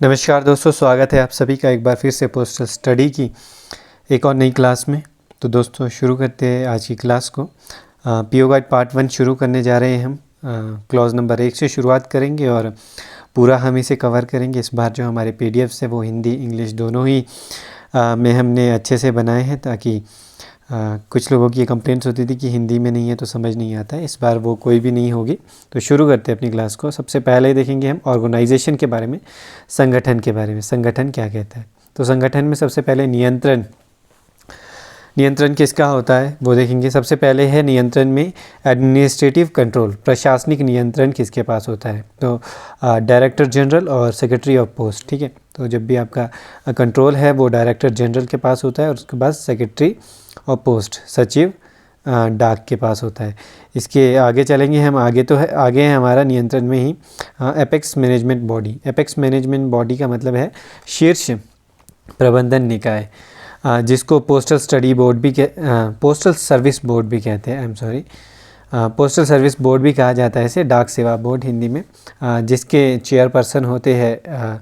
नमस्कार दोस्तों, स्वागत है आप सभी का एक बार फिर से पोस्टल स्टडी की एक और नई क्लास में। तो दोस्तों शुरू करते हैं आज की क्लास को। पीओ गाइड पार्ट 1 शुरू करने जा रहे हैं हम। क्लॉज नंबर 1 से शुरुआत करेंगे और पूरा हम इसे कवर करेंगे। इस बार जो हमारे पीडीएफ्स है वो हिंदी इंग्लिश दोनों ही में हमने अच्छे से बनाए हैं, ताकि कुछ लोगों की कंप्लेंट्स होती थी कि हिंदी में नहीं है तो समझ नहीं आता है। इस बार वो कोई भी नहीं होगी। तो शुरू करते हैं अपनी क्लास को। सबसे पहले देखेंगे हम ऑर्गेनाइजेशन के बारे में, संगठन के बारे में। संगठन क्या कहता है? तो संगठन में सबसे पहले नियंत्रण किसका होता है वो देखेंगे। सबसे पहले है नियंत्रण में एडमिनिस्ट्रेटिव कंट्रोल, प्रशासनिक नियंत्रण किसके पास होता है? तो डायरेक्टर जनरल और सेक्रेटरी ऑफ पोस्ट। ठीक है, तो जब भी आपका कंट्रोल है वो डायरेक्टर जनरल के पास होता है और उसके बाद सेक्रेटरी ऑफ पोस्ट, सचिव डाक के पास होता है। इसके आगे चलेंगे हम। आगे है हमारा नियंत्रण में ही apex management body. Apex management body का मतलब है शीर्ष प्रबंधन निकाय, जिसको पोस्टल सर्विस बोर्ड भी कहते हैं। पोस्टल सर्विस बोर्ड भी कहा जाता है इसे, डाक सेवा बोर्ड हिंदी में, जिसके चेयरपर्सन होते हैं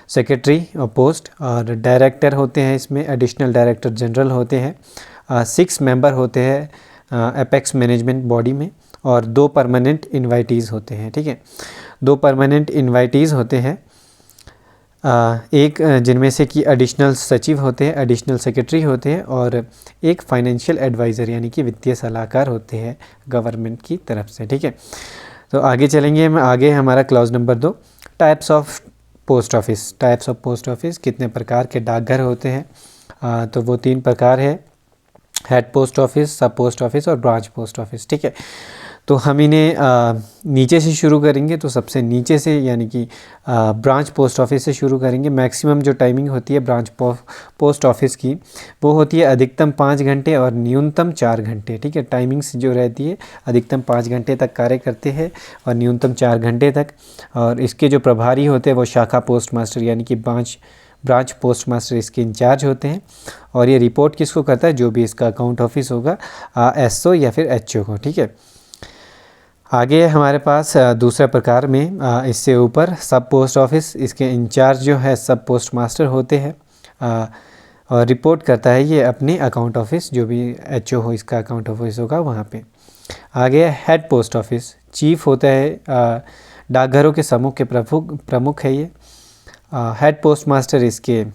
सेक्रेटरी ऑफ पोस्ट और डायरेक्टर होते हैं इसमें एडिशनल डायरेक्टर जनरल होते हैं। 6 मेंबर होते हैं एपेक्स मैनेजमेंट बॉडी में और 2 परमानेंट इन्वाइटीज़ होते हैं। ठीक है, 2 परमानेंट इन्वाइटीज़ होते हैं, एक जिनमें से कि एडिशनल सचिव होते हैं, एडिशनल सेक्रेटरी होते हैं और एक फाइनेंशियल एडवाइज़र यानी कि वित्तीय सलाहकार होते हैं गवर्नमेंट की तरफ से। ठीक है, तो आगे चलेंगे हम। आगे हमारा clause number 2, types of post office. Types of post office, कितने प्रकार के डाकघर होते हैं? तो वो 3 प्रकार है, हेड पोस्ट ऑफिस, सब पोस्ट ऑफिस और ब्रांच पोस्ट ऑफिस। ठीक है, तो हम इन्हें नीचे से शुरू करेंगे। तो सबसे नीचे से यानी कि ब्रांच पोस्ट ऑफिस से शुरू करेंगे। मैक्सिमम जो टाइमिंग होती है ब्रांच पोस्ट ऑफिस की वो होती है अधिकतम 5 घंटे और न्यूनतम 4 घंटे। ठीक है, टाइमिंग्स जो रहती है अधिकतम 5 घंटे तक कार्य करते हैं और न्यूनतम 4 घंटे तक। और इसके जो प्रभारी होते हैं वो शाखा पोस्ट मास्टर यानी कि ब्रांच पोस्ट मास्टर इसके इंचार्ज होते हैं। और ये रिपोर्ट किसको करता है? जो भी इसका अकाउंट ऑफिस होगा, एसओ या फिर एचओ को। ठीक है, आगे हमारे पास दूसरा प्रकार में इससे ऊपर सब पोस्ट ऑफिस, इसके इंचार्ज जो है सब पोस्ट मास्टर होते हैं और रिपोर्ट करता है ये अपने अकाउंट ऑफिस, जो भी एचओ हो इसका अकाउंट ऑफिस होगा वहाँ पे। आगे हेड पोस्ट ऑफिस, चीफ होता है, डाकघरों के समूह के प्रमुख है ये। हेड पोस्ट मास्टर इसके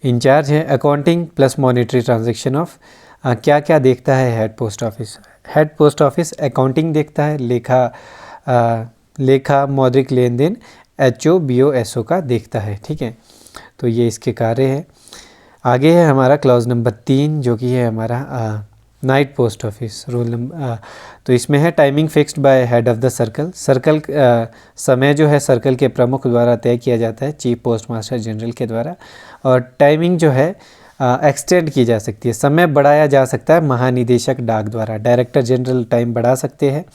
इंचार्ज है। Accounting plus monetary transaction of क्या क्या देखता है head post office? Head post office accounting देखता है, लेखा मौद्रिक लेन देन एचओ बीओ एसओ का देखता है। ठीक है, तो ये इसके कार्य है। आगे है हमारा क्लॉज नंबर 3 जो कि है हमारा night post office roll number. तो इसमें है timing fixed by head of the circle. समय जो है सर्कल के प्रमुख द्वारा तय किया जाता है, चीफ पोस्ट मास्टर जनरल के द्वारा। और टाइमिंग जो है एक्सटेंड की जा सकती है, समय बढ़ाया जा सकता है महानिदेशक डाक द्वारा। डायरेक्टर जनरल टाइम बढ़ा सकते हैं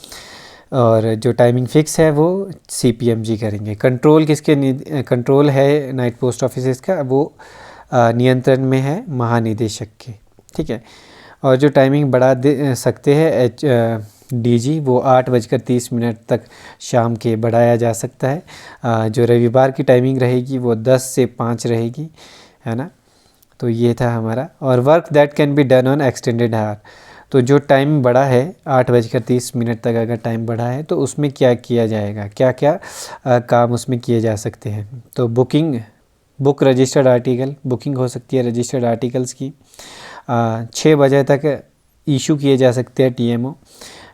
और जो टाइमिंग फिक्स है वो सीपीएमजी करेंगे। कंट्रोल है नाइट पोस्ट ऑफिस का, वो नियंत्रण में है महानिदेशक के। ठीक है, और जो टाइमिंग बढ़ा दे सकते हैं डीजी, वो 8:30 तक शाम के बढ़ाया जा सकता है। जो रविवार की टाइमिंग रहेगी वो 10 से 5 रहेगी, है ना। तो ये था हमारा। और work that can be done on extended hour, तो जो टाइम बढ़ा है 8:30 तक अगर टाइम बढ़ा है तो उसमें क्या किया जाएगा, क्या क्या काम उसमें किए जा सकते हैं? तो बुक रजिस्टर्ड आर्टिकल, बुकिंग हो सकती है रजिस्टर्ड आर्टिकल्स की। 6 बजे तक इशू किए जा सकते हैं टीएमओ।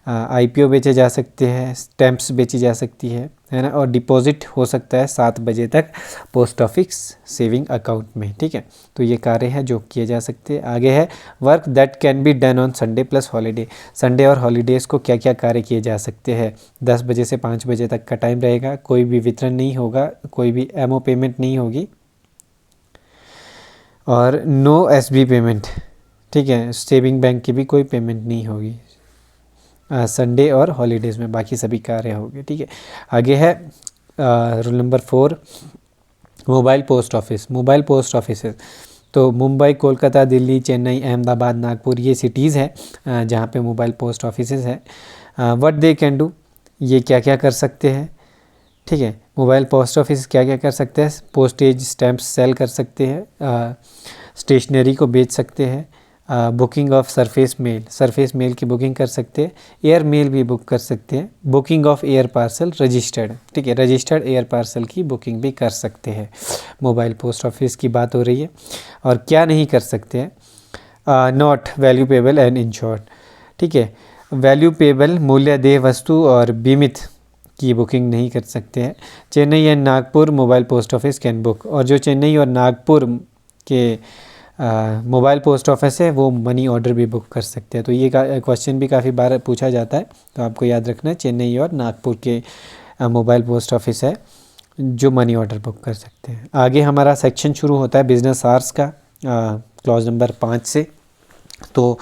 आईपीओ बेचे जा सकते हैं, स्टैंप्स बेची जा सकती है ना। और डिपॉजिट हो सकता है 7 बजे तक पोस्ट ऑफिस सेविंग अकाउंट में। ठीक है, तो ये कार्य है जो किए जा सकते हैं। आगे है work that can be done on Sunday plus holiday. Sunday और हॉलीडेज़ को क्या क्या कार्य किए जा सकते हैं? 10 बजे से 5 बजे तक का टाइम रहेगा, कोई भी वितरण नहीं होगा, कोई भी एमओ पेमेंट नहीं होगी और नो एसबी पेमेंट। ठीक है, सेविंग बैंक की भी कोई पेमेंट नहीं होगी संडे और हॉलीडेज़ में, बाकी सभी कार्य होंगे। ठीक है, आगे है rule number 4, mobile post office. Mobile post office तो मुंबई, कोलकाता, दिल्ली, चेन्नई, अहमदाबाद, नागपुर ये सिटीज़ है जहाँ पे मोबाइल पोस्ट ऑफिस है। व्हाट दे कैन डू, ये क्या क्या कर सकते हैं? ठीक है। मोबाइल पोस्ट ऑफिस क्या क्या कर सकते हैं? पोस्टेज स्टैम्प्स सेल कर सकते हैं, स्टेशनरी को बेच सकते हैं, बुकिंग ऑफ सरफेस मेल की बुकिंग कर सकते हैं, एयर मेल भी बुक कर सकते हैं, booking of air parcel registered, ठीक है, रजिस्टर्ड एयर पार्सल की बुकिंग भी कर सकते हैं। मोबाइल पोस्ट ऑफिस की बात हो रही है। और क्या नहीं कर सकते हैं? नॉट वैल्यूपेबल एंड इंश्योर्ड, ठीक है, वैल्यूपेबल मूल्यदेह वस्तु और बीमित की बुकिंग नहीं कर सकते हैं। Chennai and Nagpur mobile post office can book, और जो चेन्नई और नागपुर के मोबाइल पोस्ट ऑफिस है वो मनी ऑर्डर भी बुक कर सकते हैं। तो ये क्वेश्चन भी काफ़ी बार पूछा जाता है, तो आपको याद रखना है चेन्नई और नागपुर के मोबाइल पोस्ट ऑफिस है जो मनी ऑर्डर बुक कर सकते हैं। आगे हमारा सेक्शन शुरू होता है बिजनेस आवर्स का, क्लॉज नंबर 5 से। तो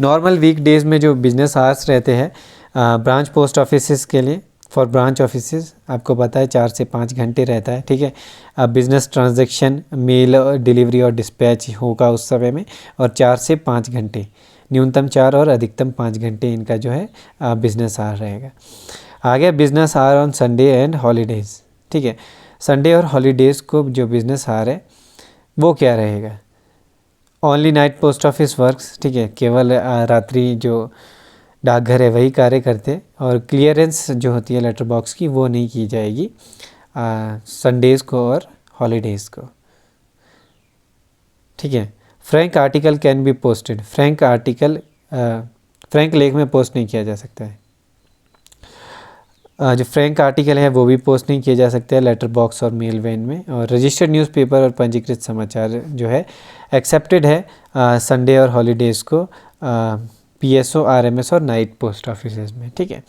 नॉर्मल वीक डेज़ में जो बिजनेस आवर्स रहते हैं ब्रांच पोस्ट ऑफिस के लिए, फॉर ब्रांच ऑफिसेस आपको पता है 4 से 5 घंटे रहता है, ठीक है। अब बिज़नेस ट्रांजैक्शन, मेल डिलीवरी और डिस्पैच होगा उस समय में, और 4 से 5 घंटे, न्यूनतम 4 और अधिकतम 5 घंटे इनका जो है बिज़नेस आवर रहेगा। आगे business hour on Sunday and holidays, ठीक है। संडे और हॉलीडेज़ को जो बिज़नेस आवर है वो क्या रहेगा? Only night post office works, ठीक है, केवल रात्रि जो डाकघर है वही कार्य करते, और क्लियरेंस जो होती है लेटर बॉक्स की वो नहीं की जाएगी संडेज़ को और हॉलीडेज़ को, ठीक है। Frank article can be posted, Frank article Frank लेख में पोस्ट नहीं किया जा सकता है। जो फ्रैंक आर्टिकल है वो भी पोस्ट नहीं किया जा सकता है लेटर बॉक्स और मेल वैन में। और रजिस्टर्ड न्यूज़पेपर और पंजीकृत समाचार जो है एक्सेप्टेड है संडे और हॉलीडेज़ को PSO, RMS और नाइट पोस्ट ऑफिस में, ठीक है।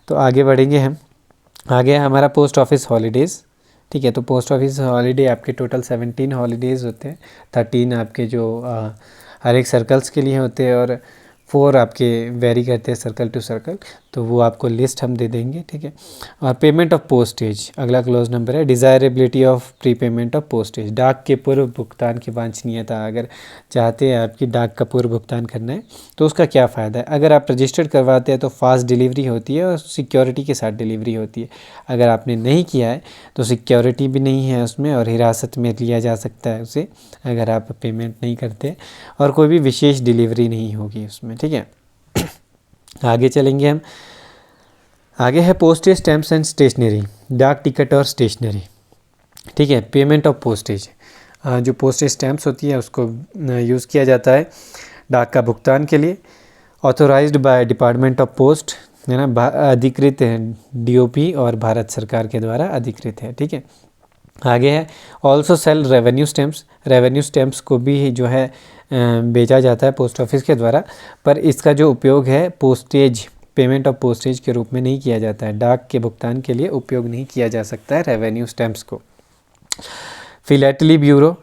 तो आगे बढ़ेंगे हम। आगे हमारा पोस्ट ऑफिस हॉलीडेज़, ठीक है। तो पोस्ट ऑफिस हॉलीडे आपके टोटल 17 हॉलीडेज़ होते हैं। 13 आपके जो हर एक सर्कल्स के लिए होते हैं, और 4 आपके वेरी करते हैं सर्कल टू सर्कल, तो वो आपको लिस्ट हम दे देंगे, ठीक है। और पेमेंट ऑफ पोस्टेज अगला क्लोज नंबर है। Desirability of pre payment of postage, डाक के पूर्व भुगतान की वांछनीयता। अगर चाहते हैं आपकी डाक का पूर्व भुगतान करना है तो उसका क्या फ़ायदा है? अगर आप रजिस्टर्ड करवाते हैं तो फास्ट डिलीवरी होती है और सिक्योरिटी के साथ डिलीवरी होती है। अगर आपने नहीं किया है तो सिक्योरिटी भी नहीं है उसमें, और हिरासत में लिया जा सकता है उसे अगर आप पेमेंट नहीं करते, और कोई भी विशेष डिलीवरी नहीं होगी उसमें, ठीक है। आगे चलेंगे हम। आगे है पोस्टेज स्टैम्प्स एंड स्टेशनरी, डाक टिकट और स्टेशनरी, ठीक है। पेमेंट ऑफ पोस्टेज, जो पोस्टेज स्टैम्प्स होती है उसको यूज़ किया जाता है डाक का भुगतान के लिए। Authorised by department of post, है ना, अधिकृत है DOP और भारत सरकार के द्वारा अधिकृत है, ठीक है। आगे है also sale revenue stamps, revenue stamps को भी जो है बेचा जाता है पोस्ट ऑफिस के द्वारा, पर इसका जो उपयोग है पोस्टेज, पेमेंट ऑफ पोस्टेज के रूप में नहीं किया जाता है। डाक के भुगतान के लिए उपयोग नहीं किया जा सकता है रेवेन्यू स्टैम्प्स को। फिलैटली ब्यूरो,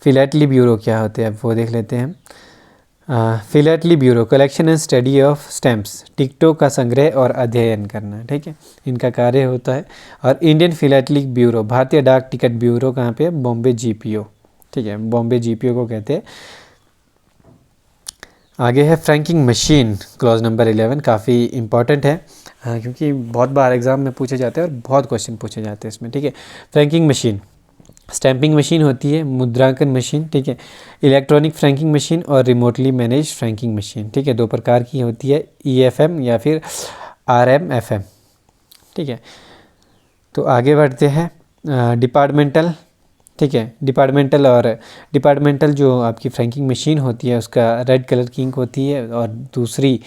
फिलैटली ब्यूरो क्या होते हैं वो देख लेते हैं। Philately bureau collection and study of stamps, टिकटों का संग्रह और अध्ययन करना, ठीक है, इनका कार्य होता है। और इंडियन फिलैटली ब्यूरो, भारतीय डाक टिकट ब्यूरो कहाँ पे है? बॉम्बे GPO, ठीक है, बॉम्बे GPO को कहते हैं। आगे है फ्रैंकिंग मशीन, क्लॉज नंबर 11, काफ़ी इंपॉर्टेंट है क्योंकि बहुत बार एग्जाम में पूछे जाते हैं और बहुत क्वेश्चन पूछे जाते हैं इसमें, ठीक है। फ्रैंकिंग मशीन, स्टैंपिंग मशीन होती है, मुद्रांकन मशीन, ठीक है, इलेक्ट्रॉनिक फ्रैंकिंग मशीन और रिमोटली मैनेज फ्रैंकिंग मशीन, ठीक है। 2 प्रकार की होती है, EFM या फिर RMFM, ठीक है। तो आगे बढ़ते हैं डिपार्टमेंटल, ठीक है। डिपार्टमेंटल जो आपकी फ्रैंकिंग मशीन होती है उसका रेड कलर की इंक होती है, और दूसरी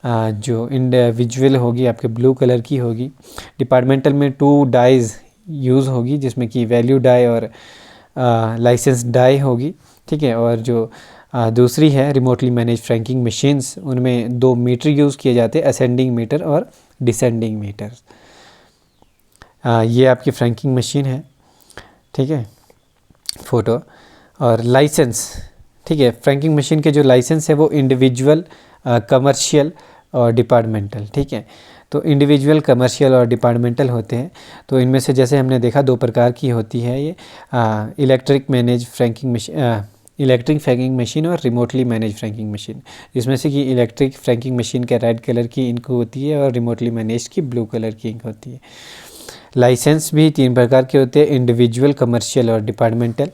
जो इंडिविजुअल होगी आपके ब्लू कलर की होगी। डिपार्टमेंटल में 2 डाइज यूज़ होगी, जिसमें कि वैल्यू डाई और लाइसेंस डाई होगी, ठीक है। और जो दूसरी है रिमोटली मैनेज फ्रैंकिंग मशीन्स, उनमें 2 मीटर यूज़ किए जाते हैं, असेंडिंग मीटर और डिसेंडिंग मीटर। ये आपकी फ्रैंकिंग मशीन है, ठीक है, फ़ोटो। और लाइसेंस, ठीक है, फ्रैंकिंग मशीन के जो लाइसेंस है वो इंडिविजुअल, कमर्शियल और डिपार्टमेंटल, ठीक है। तो इंडिविजुअल, कमर्शियल और डिपार्टमेंटल होते हैं। तो इनमें से जैसे हमने देखा 2 प्रकार की होती है ये, इलेक्ट्रिक फ्रैंकिंग मशीन और रिमोटली मैनेज फ्रैंकिंग मशीन, जिसमें से कि इलेक्ट्रिक फ्रैंकिंग मशीन के रेड कलर की इंक होती है और रिमोटली मैनेज की ब्लू कलर की इंक होती है। लाइसेंस भी 3 प्रकार के होते हैं, इंडिविजुअल, कमर्शियल और डिपार्टमेंटल।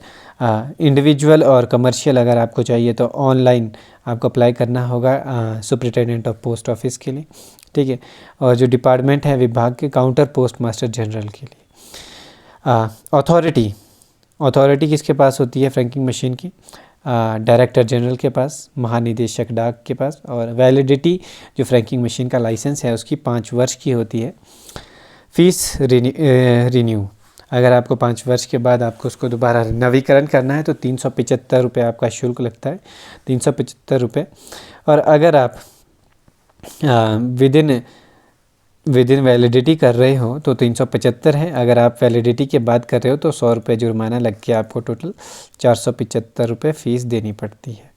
इंडिविजुअल और कमर्शियल अगर आपको चाहिए तो ऑनलाइन आपको अप्लाई करना होगा सुपरिटेंडेंट ऑफ पोस्ट ऑफिस के लिए, ठीक है। और जो डिपार्टमेंट है विभाग के, काउंटर पोस्ट मास्टर जनरल के लिए। अथॉरिटी किसके पास होती है फ्रैंकिंग मशीन की? डायरेक्टर जनरल के पास, महानिदेशक डाक के पास। और वैलिडिटी जो फ्रैंकिंग मशीन का लाइसेंस है उसकी 5 वर्ष की होती है। फीस रिन्यू, अगर आपको 5 वर्ष के बाद आपको उसको दोबारा नवीकरण करना है तो 375 रुपये आपका शुल्क लगता है, 375 रुपये। और अगर आप विद इन वैलिडिटी कर रहे हो तो 375 है। अगर आप वैलिडिटी के बाद कर रहे हो तो 100 रुपये जुर्माना लग के आपको टोटल 475 रुपये फ़ीस देनी पड़ती है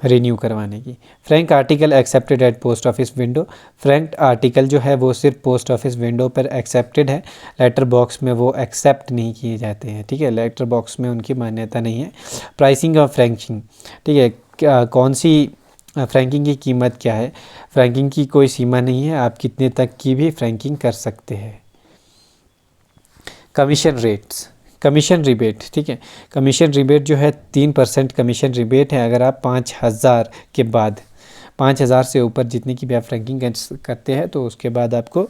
रिन्यू करवाने की। Frank article accepted eight post office window, Frank article जो है वो सिर्फ पोस्ट ऑफिस विंडो पर एक्सेप्टेड है, लेटर बॉक्स में वो एक्सेप्ट नहीं किए जाते हैं, ठीक है। लेटर बॉक्स में उनकी मान्यता नहीं है। प्राइसिंग ऑफ फ्रैंकिंग, ठीक है, कौन सी फ्रैंकिंग की कीमत क्या है? फ्रैंकिंग की कोई सीमा नहीं है, आप कितने तक की भी फ्रैंकिंग कर सकते हैं। कमीशन रेट्स, कमीशन रिबेट, ठीक है। कमीशन रिबेट जो है 3% कमीशन रिबेट है। अगर आप 5,000 के बाद, 5,000 से ऊपर जितने की भी आप फ्रैंकिंग करते हैं तो उसके बाद आपको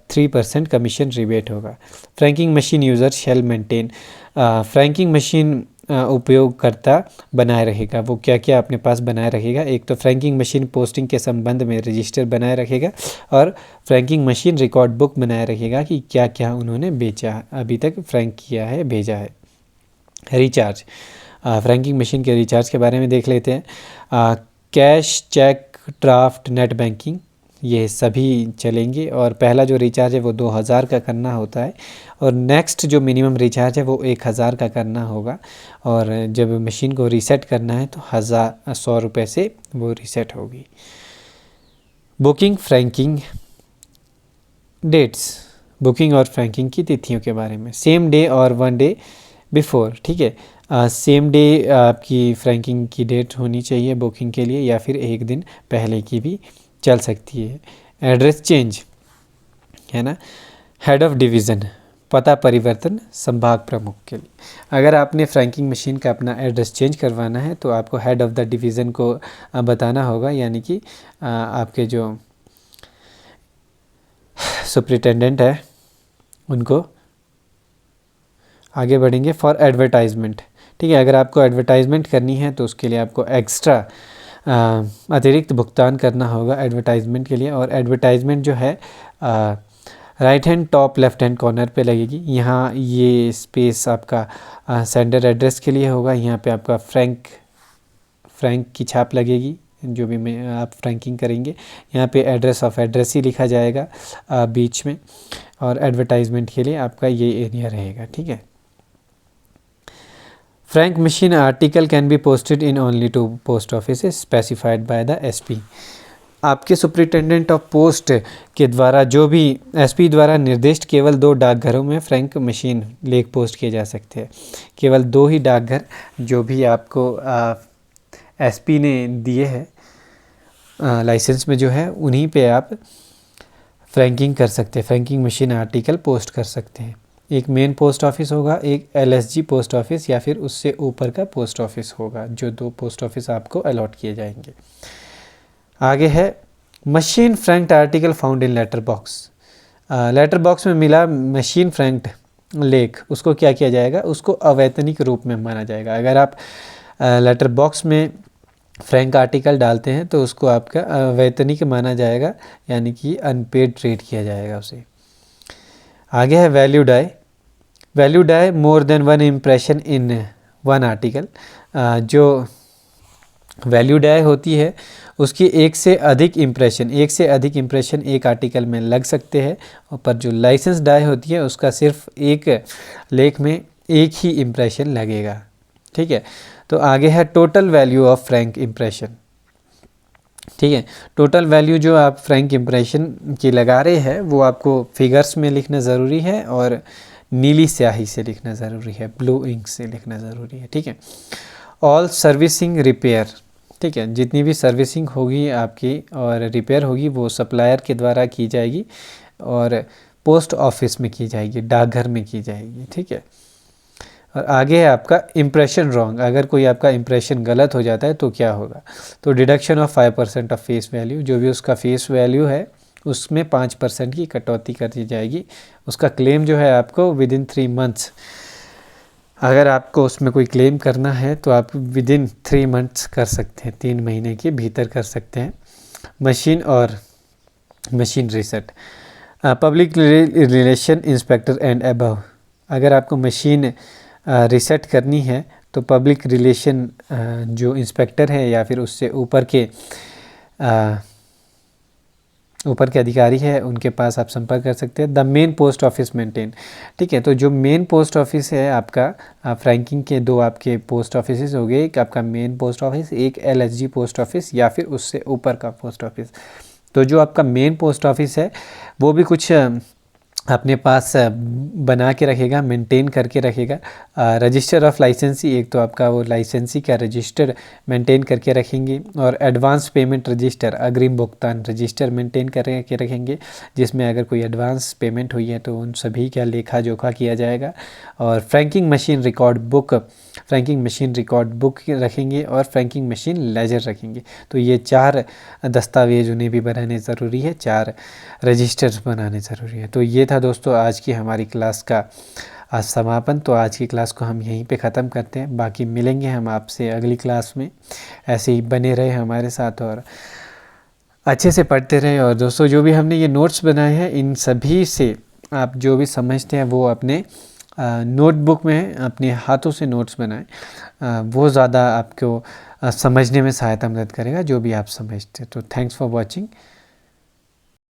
3% कमीशन रिबेट होगा। Franking machine user shall maintain, franking machine उपयोगकर्ता बनाए रहेगा। वो क्या क्या अपने पास बनाए रखेगा? एक तो फ्रैंकिंग मशीन पोस्टिंग के संबंध में रजिस्टर बनाए रखेगा और फ्रैंकिंग मशीन रिकॉर्ड बुक बनाए रखेगा कि क्या क्या उन्होंने बेचा, अभी तक फ्रैंक किया है, भेजा है। रिचार्ज, फ्रैंकिंग मशीन के रिचार्ज के बारे में देख लेते हैं। Cash, cheque, draft, net banking, ये सभी चलेंगे। और पहला जो रिचार्ज है वो 2,000 का करना होता है और नेक्स्ट जो मिनिमम रिचार्ज है वो 1,000 का करना होगा। और जब मशीन को रीसेट करना है तो 100 रुपये से वो रीसेट होगी। बुकिंग, फ्रैंकिंग डेट्स, बुकिंग और फ्रैंकिंग की तिथियों के बारे में। सेम डे और 1 डे बिफोर, ठीक है। सेम डे आपकी फ्रैंकिंग की डेट होनी चाहिए बुकिंग के लिए, या फिर एक दिन पहले की भी चल सकती है। एड्रेस चेंज है ना। हेड ऑफ डिवीज़न, पता परिवर्तन संभाग प्रमुख के लिए। अगर आपने फ्रैंकिंग मशीन का अपना एड्रेस चेंज करवाना है तो आपको हेड ऑफ द डिवीज़न को बताना होगा, यानी कि आपके जो सुपरिटेंडेंट है उनको। आगे बढ़ेंगे। फॉर एडवर्टाइजमेंट, ठीक है, अगर आपको एडवर्टाइजमेंट करनी है तो उसके लिए आपको एक्स्ट्रा अतिरिक्त भुगतान करना होगा एडवर्टाइजमेंट के लिए। और एडवर्टाइजमेंट जो है right hand top left hand corner पे लगेगी। यहाँ ये स्पेस आपका सेंडर एड्रेस के लिए होगा। यहाँ पे आपका फ्रैंक की छाप लगेगी जो भी आप फ्रैंकिंग करेंगे। यहाँ पे एड्रेस ऑफ एड्रेस ही लिखा जाएगा बीच में। और एडवर्टाइजमेंट के लिए आपका ये एरिया रहेगा, ठीक है। Frank machine article can be posted in only 2 post office specified by the SP. आपके सुपरिटेंडेंट ऑफ पोस्ट के द्वारा, जो भी एसपी द्वारा निर्दिष्ट केवल 2 डाकघरों में फ्रैंक मशीन लेख पोस्ट किए जा सकते हैं। केवल 2 ही डाकघर जो भी आपको एसपी ने दिए हैं लाइसेंस में जो है, उन्हीं पे आप फ्रैंकिंग कर सकते हैं, फ्रैंकिंग मशीन आर्टिकल पोस्ट कर सकते हैं। एक मेन पोस्ट ऑफिस होगा, एक एलएसजी पोस्ट ऑफिस या फिर उससे ऊपर का पोस्ट ऑफिस होगा, जो 2 पोस्ट ऑफिस आपको अलॉट किए जाएंगे। आगे है machine franked article found in letter box. Letter box में मिला मशीन फ्रैंक्ड लेख, उसको क्या किया जाएगा? उसको अवैतनिक रूप में माना जाएगा। अगर आप लेटर बॉक्स में फ्रैंक आर्टिकल डालते हैं तो उसको आपका अवैतनिक माना जाएगा, यानी कि अनपेड ट्रीट किया जाएगा उसे। आगे है value die. Value die more than 1 impression in 1 article. जो वैल्यू डाई होती है उसकी एक से अधिक इम्प्रेशन एक आर्टिकल में लग सकते हैं, पर जो लाइसेंस डाई होती है उसका सिर्फ एक लेख में एक ही इम्प्रेशन लगेगा, ठीक है। तो आगे है total value of Frank impression, ठीक है। टोटल वैल्यू जो आप फ्रैंक इम्प्रेशन की लगा रहे हैं वो आपको फिगर्स में लिखना ज़रूरी है और नीली स्याही से लिखना ज़रूरी है, ब्लू इंक से लिखना ज़रूरी है, ठीक है। ऑल सर्विसिंग रिपेयर, ठीक है, जितनी भी सर्विसिंग होगी आपकी और रिपेयर होगी वो सप्लायर के द्वारा की जाएगी। और पोस्ट ऑफिस में की जाएगी, डाकघर में की जाएगी, ठीक है। और आगे है आपका इम्प्रेशन रॉन्ग, अगर कोई आपका इम्प्रेशन गलत हो जाता है तो क्या होगा। तो deduction of 5% of face value, जो भी उसका फेस वैल्यू है उसमें 5% की कटौती कर दी जाएगी। उसका क्लेम जो है आपको विद इन 3 मंथ्स, अगर आपको उसमें कोई क्लेम करना है तो आप विद इन 3 मंथ्स कर सकते हैं, 3 महीने के भीतर कर सकते हैं। मशीन और machine reset, public relation inspector and above, अगर आपको मशीन रीसेट करनी है तो पब्लिक रिलेशन जो इंस्पेक्टर है या फिर उससे ऊपर के अधिकारी है उनके पास आप संपर्क कर सकते हैं। The main post office maintain, ठीक है। तो जो मेन पोस्ट ऑफिस है आपका, फ्रैंकिंग के 2 आपके पोस्ट ऑफिस हो गए, एक आपका मेन पोस्ट ऑफिस, एक एलएसजी पोस्ट ऑफिस या फिर उससे ऊपर का पोस्ट ऑफिस। तो जो आपका मेन पोस्ट ऑफिस है वो भी कुछ अपने पास बना के रखेगा, मेंटेन करके रखेगा। रजिस्टर ऑफ लाइसेंसी, एक तो आपका वो लाइसेंसी का रजिस्टर मेंटेन करके रखेंगे, और एडवांस पेमेंट रजिस्टर, अग्रिम भुगतान रजिस्टर मेंटेन करके रखेंगे, जिसमें अगर कोई एडवांस पेमेंट हुई है तो उन सभी का लेखा जोखा किया जाएगा। और franking machine record book, franking machine record book रखेंगे, और फ्रैंकिंग मशीन लेजर रखेंगे। तो ये 4 दस्तावेज उन्हें भी बनाने ज़रूरी है, 4 रजिस्टर्स बनाने ज़रूरी है। तो ये था दोस्तों आज की हमारी क्लास का आज समापन। तो आज की क्लास को हम यहीं पे ख़त्म करते हैं, बाकी मिलेंगे हम आपसे अगली क्लास में। ऐसे ही बने रहे हमारे साथ और अच्छे से पढ़ते रहे। और दोस्तों जो भी हमने ये नोट्स बनाए हैं इन सभी से आप जो भी समझते हैं वो अपने नोटबुक में अपने हाथों से नोट्स बनाएं, वो ज़्यादा आपको समझने में सहायता मदद करेगा जो भी आप समझते हैं। तो थैंक्स फॉर वॉचिंग।